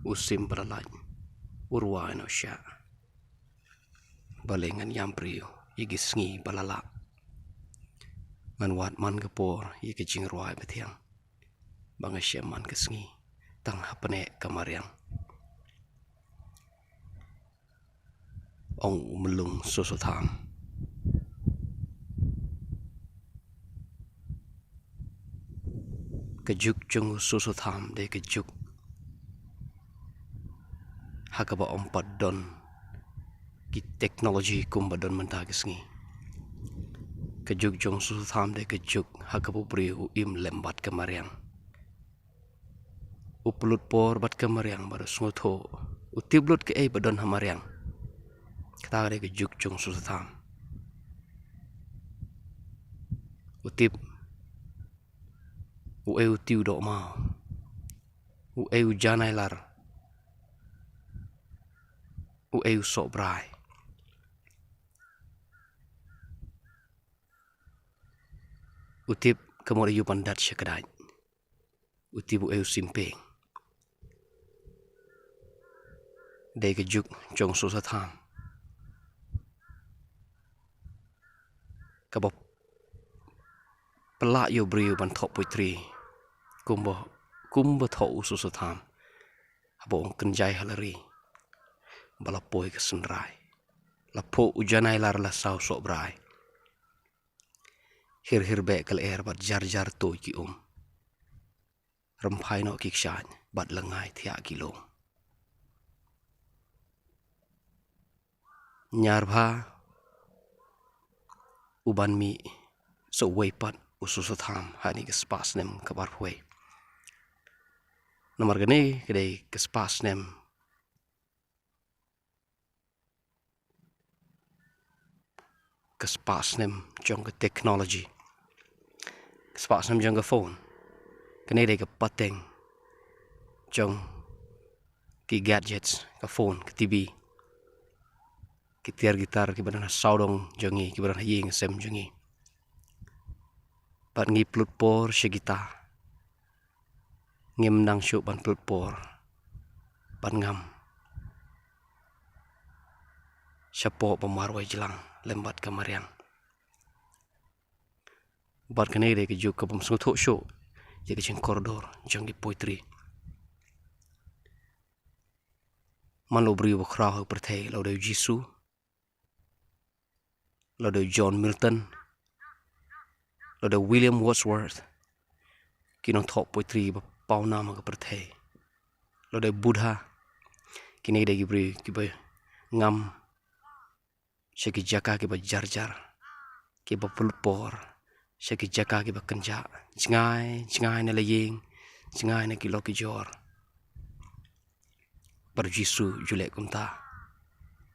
usim beralaj urwa no sya balengan yamprio igi sngi balala man wat man gapor igi jingrwa betiang bangasya man kesngi tang hapane kamariang ong melung susutam kejuk jung susutam de kejuk hakaba ompat don ki teknologi kumbadon mentah kesngi kejuk jung susutam de kejuk hakaba bri im lembat kamariang uplut por bat kamariang baru smutho utiblut ke badon hamariang kata de kejuk jung susutam utip u tiu do mau u janai lar u sok brai utip kamor yu pandat syakadai utip u simpeng de kejuk jong susatham kabop pelak yu briu ban thok puitri kumbo thok susatham abong kenjai halari balapoi ke senrai lapo ujanai lar la sau sok brai hir be kal air bat jar to ki rempai no kikshan bat lengai thia kilo nyarbha uban mi so weipat ususatham hani ke spas nem kabar huai nomor gani kedai ke spas nem jong ke teknologi spas nem jong ke phone kene de ke pateng jong ki gadgets ke phone ke TV ki tiar gitar ki badana saudong jongi ki badana ying sem jongi pat ngi plut por shigita ngim nang shu ban plut por ban ngam syapo pemarwai jelang lembat kamariang bat kene de ke juk ke pom sutho shu ye ke koridor jongi poetry man lo bri wakra perthei lo de jisu lo de John Milton lo de William Wordsworth kinong thok poetry ba pau nama ke perthei lo de Buddha kini de gibri ki ba ngam shaki jaka ki ba jar ki ba pulpor shaki jaka ki ba kanja jingai na leying jingai na ki loki jor bar jisu jule kumta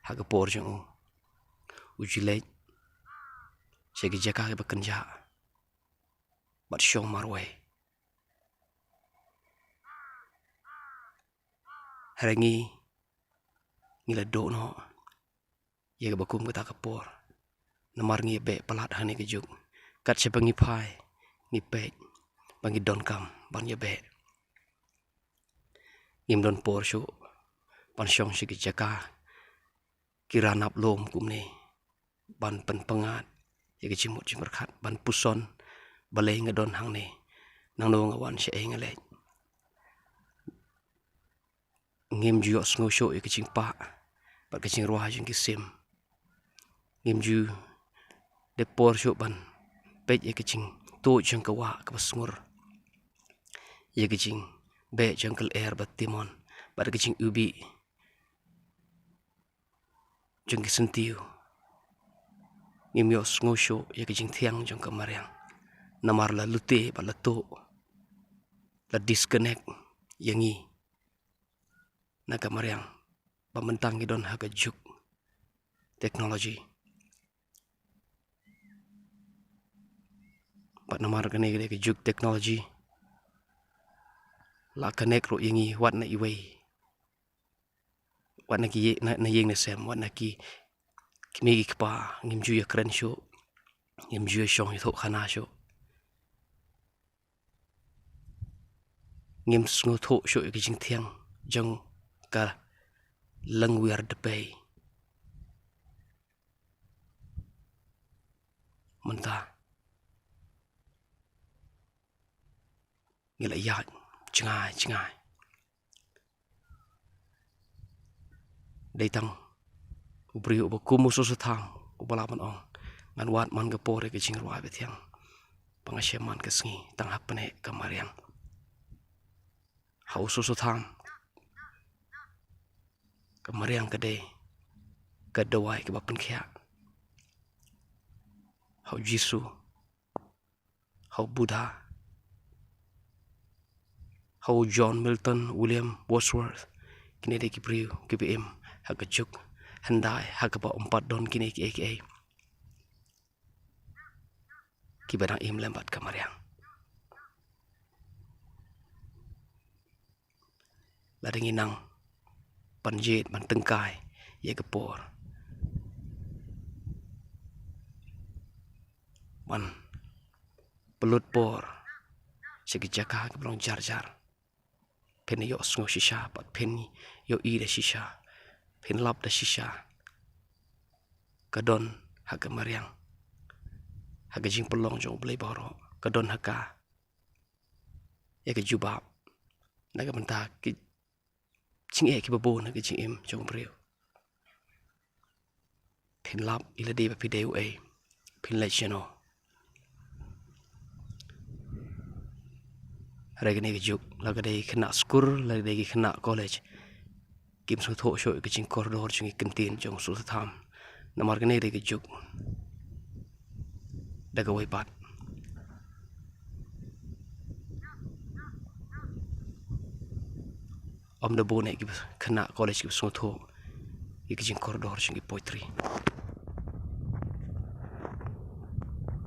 haga por jong ujile shaki jaka ki ba kanja bat shong marway harangi ngila do no ye ga bakum kata kapor namar ngi be palat hani ke juk kat se bangi pai ngi pe bangi don kam ban ye be ngim don por shu pan shong shi ki jaka kiranap lom kumne ban pen pengat ye ke chimut chimerkhat ban puson balai ngadon hang ne nang no ngawan she ngale ngim ju sngo sho ye ke chingpa ba ke ching roha jing ki sim ngim ju de por shu ban pe ye ke ching to jang ka wa ka sngur ye ke ching be jangkal air bat timon ba ke ching ubi jang ki sentiu ngim yo sngo sho ye ke ching thiang jang ka mariang namar la lute ba la to la disconnect yangi na kamariang pamentang idon haga juk teknologi pat namar kane ke juk teknologi la connect ro yangi wat na iwei wat na ki na yeng na sem wat na ki kimi ki pa ngim ju ya kren sho ngim ju shong tho khana sho ngim sngo tho sho ki jing thiang jang haka langwir de bay mentah ngila ya cengai datang ubri uba kumu susu tham ubalaman ong ngan wat man ke pore ke jing ruai betiang pangasyaman ke sengi tang hapne kamariang hau susu tham kamariang kede kedawai ke bapen kia hau Jisu hau Buddha hau John Milton William Wordsworth kini de kipriu kipim hakajuk handai hakapa umpat don kini ki aka kibadang im lembat kamariang lading inang panjit man tengkai ye kepor man pelut por sekejaka ke belong jar pen yo sngo shisha pat pen yo i de shisha pen lap de shisha kadon haka mariang haka jing pelong jong blai baro kadon haka ya ke jubab naga menta ki ching e ki babo na ke ching im jong breu pen lap ila de ba pideu e pen le cheno regane ke juk laga de kena skur laga de kena college kim su tho sho ke ching corridor chung kantin jong su tham namar gane de ke juk daga wai pat om de bone ke kena college ke su tho ke ching corridor chung poetry